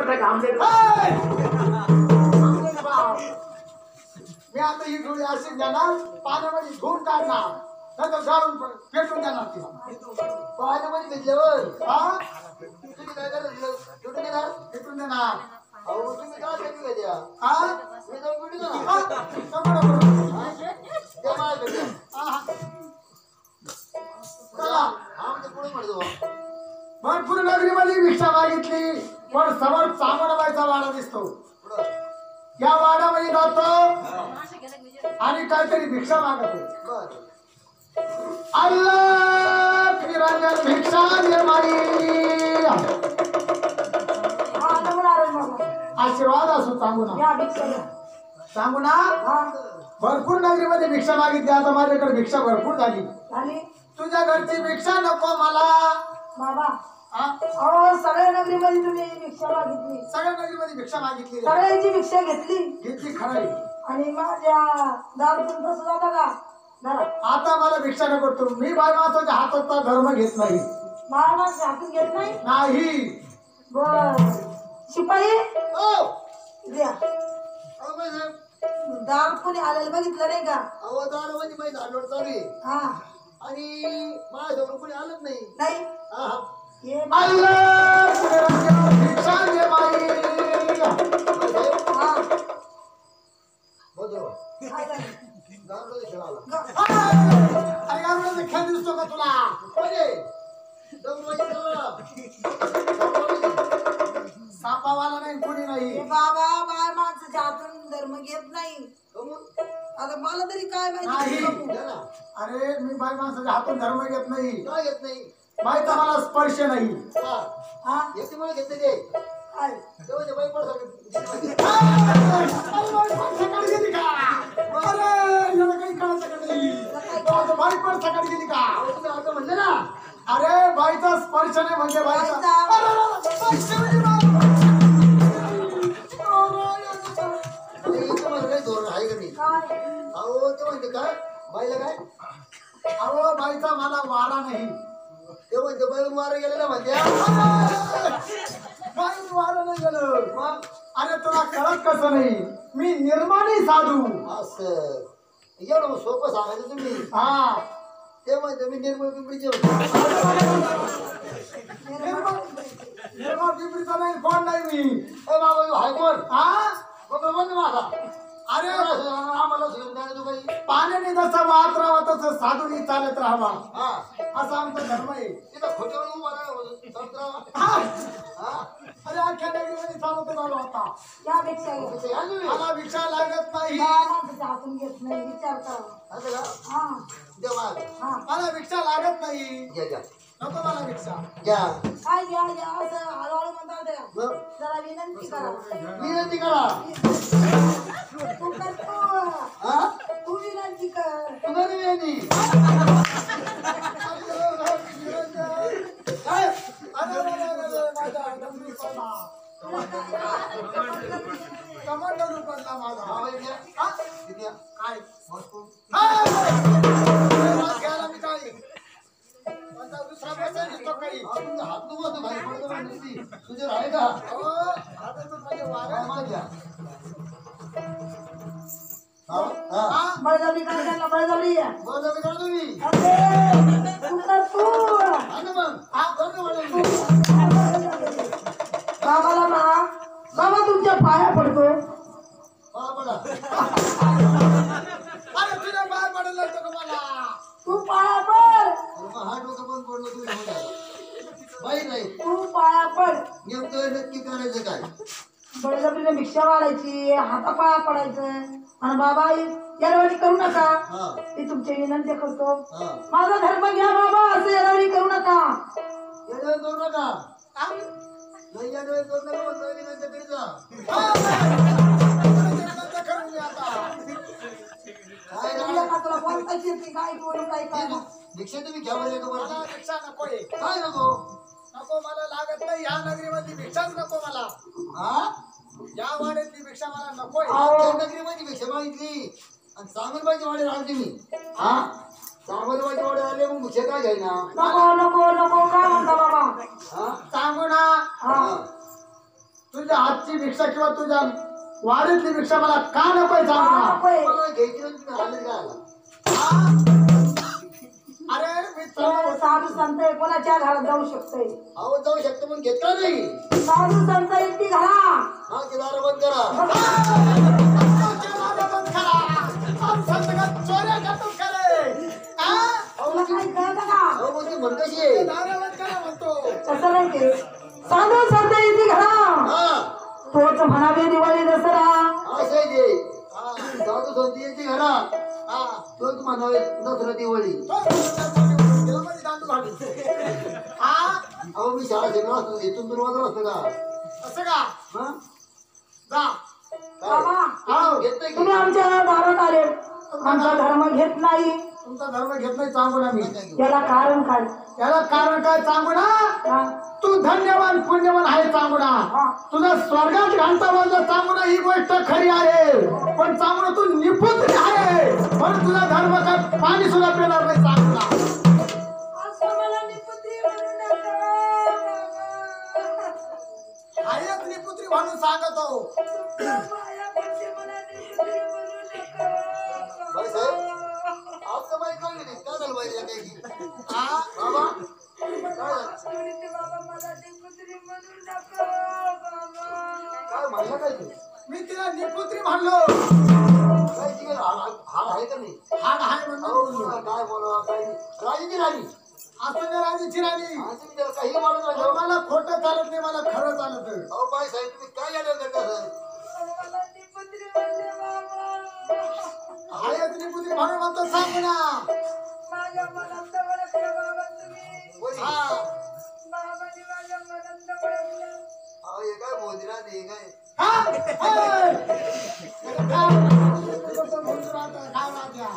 टाक आमलेट मी आता ही डोळी अशी देणार पाण्यामध्ये धुवून काढणार नंतर जाळून पेटून देणार तिला पाण्यामध्ये घेतल्यावर हा तुम्ही काय करायचं कुठे देणार पेटून देणार अहो तुम्ही काय कधी घेत्या हा मी जाऊन कुठे देणार हा, सगळं बरोबर. त्या मला घेत्या हा. चला आमच्या पुढे म्हणतो भरपूर नगरीमध्ये भिक्षा मागितली पण समोर चामडबाईचा वाडा दिसतो या वाड्यामध्ये जातो आणि काहीतरी भिक्षा मागतो बर अल्लाह फिरांजन भिक्षा दे माई आशीर्वाद असो सांगू ना सांगू ना भरपूर नगरीमध्ये भिक्षा मागितली आता माझ्याकडे भिक्षा भरपूर झाली तुझ्या घरची भिक्षा नको मला बाबा हा? अहो सगळ्या नगरीमध्ये तुम्ही भिक्षा मागितली सगळ्या नगरीमध्ये भिक्षा मागितली सगळ्यांची भिक्षा घेतली घेतली खरं आणि माझ्या दारूतून कसं जाता का धरा आता मला भिक्षा नको तू मी बाय माणसाच्या हाताचा धर्म घेत नाही महाराज हातून घेत नाही नाही बर शिपाई ओ द्या अहो बाई साहेब दार कोणी आलेलं बघितलं नाही का अहो दारामध्ये माझी झाडलोट चालू आहे हा आणि माझ्याजवळ कोणी आलंच नाही नाही हा हा हे अल्लाह फिरांजन भिक्षा दे माई बाई साहेब हा बोलतो काय झालं? दारू खेळाला अरे गावड्याचा खेळ दिसतो का तुला अरे दगडूबाई सापावाला नाही कोणी हे नाही बाबा बाय माणसाच्या हातून धर्म घेत नाही कमून आता मला तरी काय नाही. माहिती द्या ना अरे मी बाय माणसाच्या हातून धर्म घेत नाही काय घेत नाही बायचा मला स्पर्श नाही हा हा येते मला घेतले ते काय तेव्हा ते बाई पडतात अरे बाई पण सकाळी गेली का अरे याला काही कळत का नाही तो बाई पण सकाळी गेली का तुम्ही आता म्हणले ना अरे बाईचा स्पर्श नाही म्हणजे बाईचा बाईचा. अरे, स्पर्श म्हणजे बाई. ते इथं मला काही धोरण आहे का नाही काय अहो ते म्हणते काय बाईला काय अहो बाईचा मला वारा नाही ते म्हणते बाई मारा गेलेला म्हणत्या बाई वारा नाही गेलं मग अरे तुला कळत कसं नाही मी निर्माणी साधू असं एवढं सोपं सांगायचं तुम्ही हा ते म्हणते मी निर्मळ पिंपरीचे निर्माण पिंपरीचा नाही कोण नाही मी बाबा हाय कोण हा बाबा बंद माझा अरे आम्हाला सोडून द्या तू काही पाण्याने जसं वाहत राहावा तसं साधूनी चालत राहावा हा असा आमचा धर्म आहे तिथं खोट्यावर उभा राहा संत्रा हा. हा अरे अख्ख्या नगरीमध्ये चालत आलो होता यापेक्षा घे. असं या तुम्ही मला भिक्षा लागत नाही बाय माणसाच्या हातून घेत नाही विचार करा असं का हा द्या मला हा मला भिक्षा लागत नाही घ्या घ्या नको मला भिक्षा घ्या काय घ्या घ्या असं हळूहळू म्हणता होते का मग जरा विनंती करा विनंती करा तू कर हा तू विनंती कर तुला विनंती काय? अरे, अरे, अरे, अरे, माझा डमरू पडला. कमंडलू पडला माझा. बाबा घ्या हा? किती आहे? काय? मस्त. वास घ्यायला मी काय? माझा दुसरा पैसा दिसतो काही. हा, तुमचा हात नको असतो, बाहेर पडतो ना नुसती. तुझे आहे का अहो, हातातून माझे वारे हा, मग घ्या. हा, हा. हा? बळजबरी काय त्यांना बळजबरी आहे. बरं, मी करतो मी. अरे, तू कर तू हा ना मग. हा, करतो मॅडम मी. बाबाला म्हणा बाबा तुमच्या पाया पडतो हा, पडा. अरे, तुझ्या बाहेर पडायला लागतो का मला? तू पाया पड अरे मग हा डोकं पण पडलं तुझ्या मुलाला. बाई नाही तू पाया पड नेमकं नक्की करायचं काय बळजबरीने भिक्षा वाढायची हाता पाया पडायचं आणि बाबा येरवाडी करू नका हा मी तुमची विनंती करतो हा माझा धर्म घ्या बाबा असं येरवाडी करू नका येडवेळ करू नका हा? नाही येडवेळ करू नका म्हणतो विनंती करीत जा. लग्न करून घे आता. काय तुला नाही. का तुला बोलताच येत नाही, काय बोलू काय काय नाही. भिक्षा तुम्ही घ्या बरं का मला बरं भिक्षा नकोय. काय नको नको मला लागत नाही ह्या नगरीमधली भिक्षाच नको मला हा या वाड्यातली भिक्षा मला नकोय आमच्या नगरीमध्ये भिक्षा मागितली आणि चांगलबाईच्या वाड्यात आलते मी हा चांगलबाईच्या वाड्यात आले मग भिक्षा काय घ्यायना नको नको नको काय म्हणता बाबा हा सांगू ना हा तुझ्या हातची भिक्षा किंवा तुझ्या वाडीतली भिक्षा मला का नकोय का सांग ना. नकोय? मला घ्यायची नव्हती, तुम्ही आले का आला? अरे मी ते साधू संत आहे, कोणाच्या घरात जाऊ शकतोय? अहो जाऊ शकतो पण घेतला नाही. साधू संत एकटी घरा हा ते दार बंद करा. चोऱ्या करतो खरे. तुला काही कळतं का? अहो मग ती म्हण कशी आहे? म्हणतो तसं नाही ते. साधू संत एकटी घरा हा तोच म्हणावे दिवाळी दसरा. असं आहे ते. साधू संत येते घरा तोच म्हणावे दसरा दिवाळी. अहो मी शाळा शिकलो असतो इथून दूर वाजत असतो का? असं का हा? जा बाबा घेत नाही तुम्ही की? आमच्या दारात आले, आमचा धर्म घेत नाही, तुमचा धर्म घेत नाही सांगू ना मी. याला कारण काय? याला कारण काय सांगू ना. हा? तू धन्यवान पुण्यवान आहे सांगू ना. तुझा स्वर्गात घालता बोलतो सांगू ना. ही गोष्ट खरी आहे पण सांगू ना तू निपुत्री आहे म्हणून तुझा धर्म काय पाणी सुद्धा पिणार नाही सांगू ना. आहेच निपुत्री म्हणून सांगतो. बाई साहेब आज तर माहित लागली नाही. काय झालं पाहिजे काही? हा? बाबा काय झालं? काय म्हणलं काय तू? मी तिला निपुत्री म्हणलो. काय तिकडे हाड आहे का नाही? हाड आहे अहो, म्हणून. काय बोला काय राजीची राणी असं नाही राजाची राणी. आज मी त्याला काही मानत नाही. मला खोटं चालत नाही मला खरं चालत. अहो बाई साहेब तुम्ही काय यायला करता सर? आहेच निपुत्री म्हणून म्हणतो सांगू ना. बोली. हा. अहो हे काय मोदीला ते काय हा? हे! काय राजा?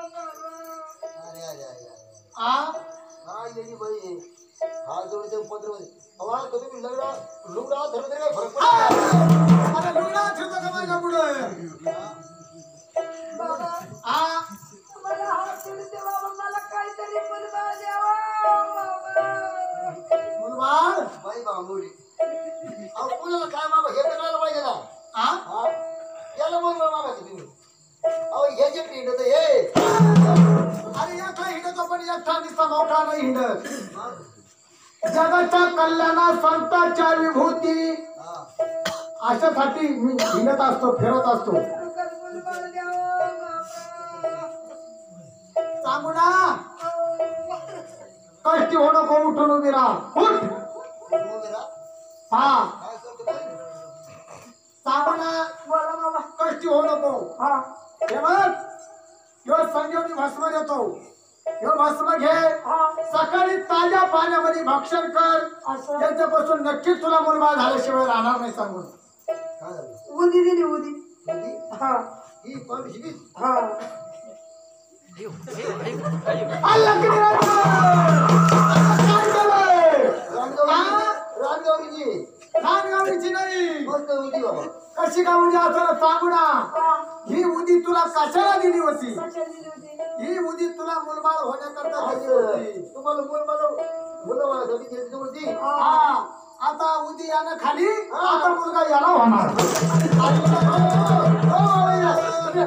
अरे अरे अरे हा? हा येली बाई हा जोडीचे पत्र अवा तुम्ही लग्न लुगडा धरलं तरी काय फरक हा! पडत अरे लुगडा ठेवतो का माझ्या पुढे. हा? मुलबाळ. बाई बांगुडी अहो कुणाला काय मागा हे करायला पाहिजे ना. हा? हा याला मग मागायचं तुम्ही. अहो हे जे पिंड तर हे अरे एकटा हिंडतो पण एकटा नुसता मोकळा नाही हिंडत. जगाच्या कल्याणा संतांच्या विभूती हा अशासाठी मी हिंडत असतो फिरत असतो सांगू ना. कष्टी हो नको उठून उभी राहा. उठ. मेरा हा काय करतो काय सांगू ना. बोला बाबा. कष्टी हो नको. हा हे बघ ह्यो संजीवनी भस्म देतो. ह्यो भस्म घे हा सकाळी ताज्या पाण्यामध्ये भक्षण कर. असं त्याच्यापासून नक्कीच तुला मुलबाळ झाल्याशिवाय राहणार नाही सांगून. काय झालं उदी दिली उदी. मोदी हा ही पण शिबीत हा अल्लाह की निराशा. काय झालंय? रामगौरीची रानगावडीची नाही. मस्त होती बाबा. कशी का उदी असं सांगू ना. ही उदी तुला कशाला दिली होती. कशाला दिली होती? ही उदी तुला मुलबाळ होण्याकरता दिली आज होती. तुम्हाला मुलं माझ्यासाठी दिली होती. हा आता उदी यानं खाली आता मुलगा याला होणार.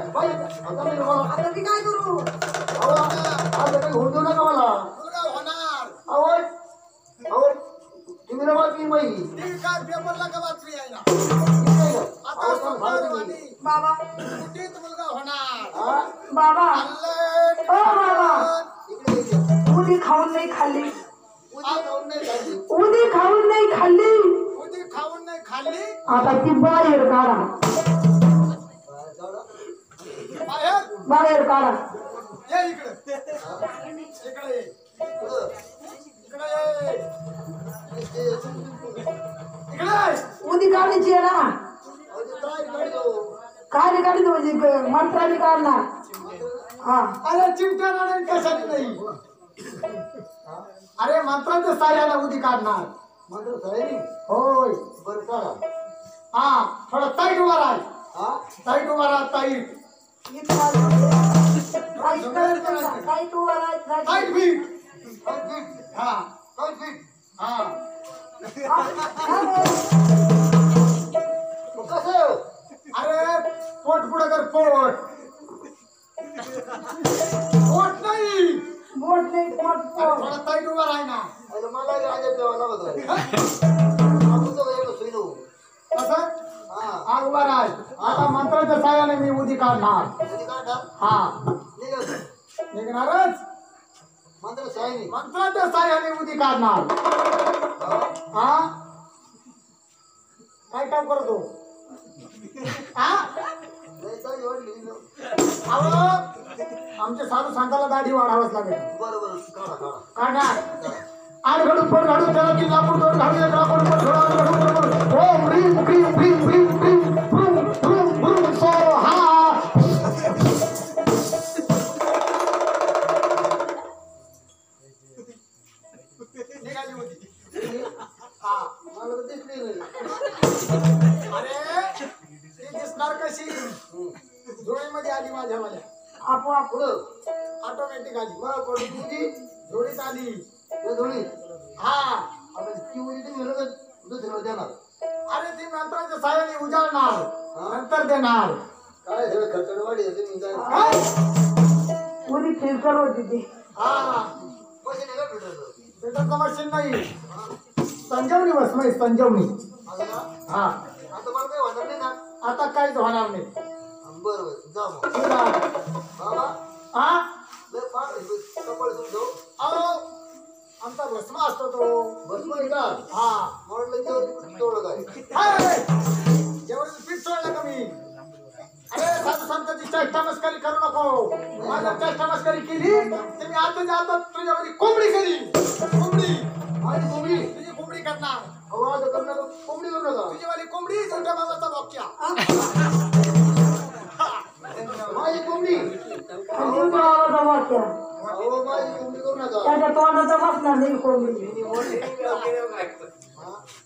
बाई, आता मी तुम्हाला- आता मी काय करू? अहो, आता काही होऊ देऊ नका मला. मुलगा होणार. अहो, तुम्ही ना बातमी बाई. ती काय पेपरला का बातमी आहे ना. आता अहो, संसारवादी बाबा कुठेच मुलगा होणार. हा? बाबा अल्लट. ओ बाबा इकडे ये. उदी खाऊन नाही खाल्ली. उद्या जाऊन नाही खाल्ली. उदी खाऊन नाही खाल्ली. उदी खाऊन नाही खाल्ली. आता ती बाहेर काढा. जाऊ. बाहेर बाहेर काढा. ये इकडे. इकडे ये. पुढं. इकडे ये. ते- इकडे. उदी काढायची आहे ना. अहो, ते काय काढतो? काय काढली म्हणजे मंत्राने काढणार. हा अरे चिमट्याला नाही कशाने नाही. अरे मंत्राच्या साह्याला उदी काढणार. मात्र साहेब होय. बरं काढा. हा थोडा टाईट उभा राह. हा टाईट उभा राह. Tight tight beat. फिट हा फिट हा कसं आहे हो? अरे पोट पुढं कर पोट पोट नाही बोट नाही पोट अरे पोट थोडा ताईट उभा राह ना अरे मला राजा देवा लागत आपण तो एक सुईनो असं हा आग उभा राह आता मंत्राच्या साह्याने मी उदी काढणार किती काढा हा निघत निघणारच मंत्र सायनी मंत्राच्या साह्याने उदी काढणार हा काय काम करतो हा नाही तर एवढी अहो आमच्या साधू संताला दाढी वाढावंच लागेल बरोबर काढा काढा आठ घडून पण घडून त्याला तीन लाकूड दोन घालून एक लाकूड पण घडून ओम ह्रीम क्रीम भ्रीम भ्रीम क्रीम भ्रूम भ्रूम भ्रूम स्वाहा निघाली होती हा मला तर दिसली नाही अरे ती दिसणार कशी जोडीमध्ये आली माझ्या आपोआप पुढं ऑटोमॅटिक आली मला पडली तुझी जोडीत आली ते थोडी हा आता ती उडी तुम्ही म्हणलं तर दुसऱ्याला देणार अरे ती मंत्राच्या साह्याने उजाळणार नंतर देणार काय सगळं खर्चडवाडी आहे तुम्ही काय काय उदी फिल्टर होती ती हा पैसे नाही का भेटत त्याचं मशीन नाही संजीवनी वसमय संजीवनी असं का हा आता मला काही होणार नाही ना आता काहीच होणार नाही बरं बरं जा मग तुला बाबा हा लय पाठ कपडे तुमचं अहो आमचा भस्म असतो तो बस मग का हा म्हटलं तेवढं काय हाय! जेवढं पीठ सोडलं का मी अरे साधू संतांची चेष्टा मस्करी करू नको माझ्या चेष्टा मस्करी केली तर मी आता तुझ्यामध्ये कोंबडी करीन कोंबडी माझी कोंबडी तुझी कोंबडी करणार अहो आता करणार कोंबडी करू नका तुझीवाली कोंबडी छोट्या बाबाचा बोक्या माझी कोंबडी तुमच्या आवाजा वाक्या अहो माझी कोंबडी करू नका त्याच्या तोंडाचा बसणार नाही कोंबडी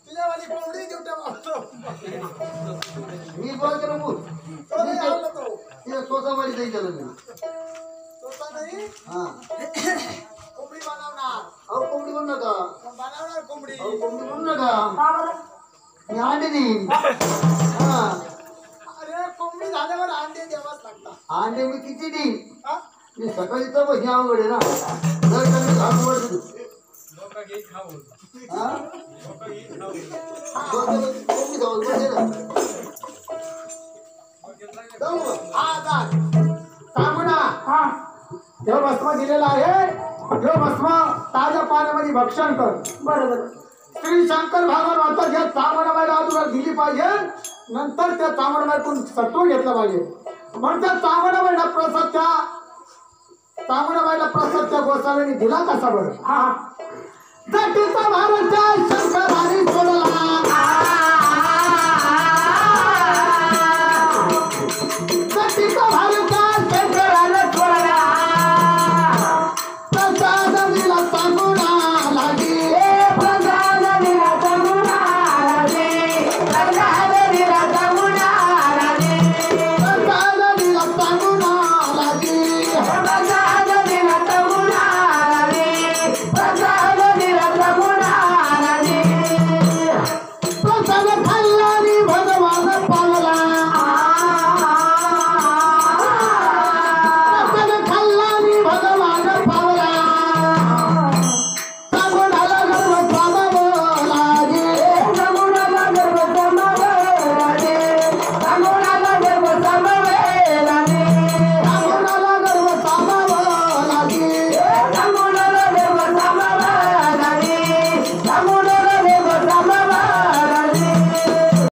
तुझ्यावाली कोंबडी छोट्या बाबाचा मी बॉल केलं बोल तो नाही आवडला तो तिला सोसावाडी जाईल त्याला मी तोचा नाही हा कोंबडी बनवणार अहो कोंबडी करू नका बनवणार कोंबडी अहो कोंबडी करू नका का बरं? मी अंडे देईन हा अरे कोंबडी झाल्यावर अंडे द्यावाच लागतात अंडे मी किती देईन हा? मी सकाळी तर बस अवघड आहे ना जर त्याने घालून पडतो हा कोंबडी जाऊन पडते ना जाऊ मग. हा जा सांगू ना हा देव भस्म दिलेला आहे देव भस्म ताज्या पाण्यामध्ये भक्षण कर बरं बरं श्री शंकर भगवान म्हणतात या तामणबाईला अगोदर दिली पाहिजे नंतर त्या तामणबाईतून सत्व घेतलं पाहिजे म्हणून त्या तामणबाईला प्रसाद त्या गोसाव्याने दिला कसा बरं हा जटीचा भारत शंकराने सोडला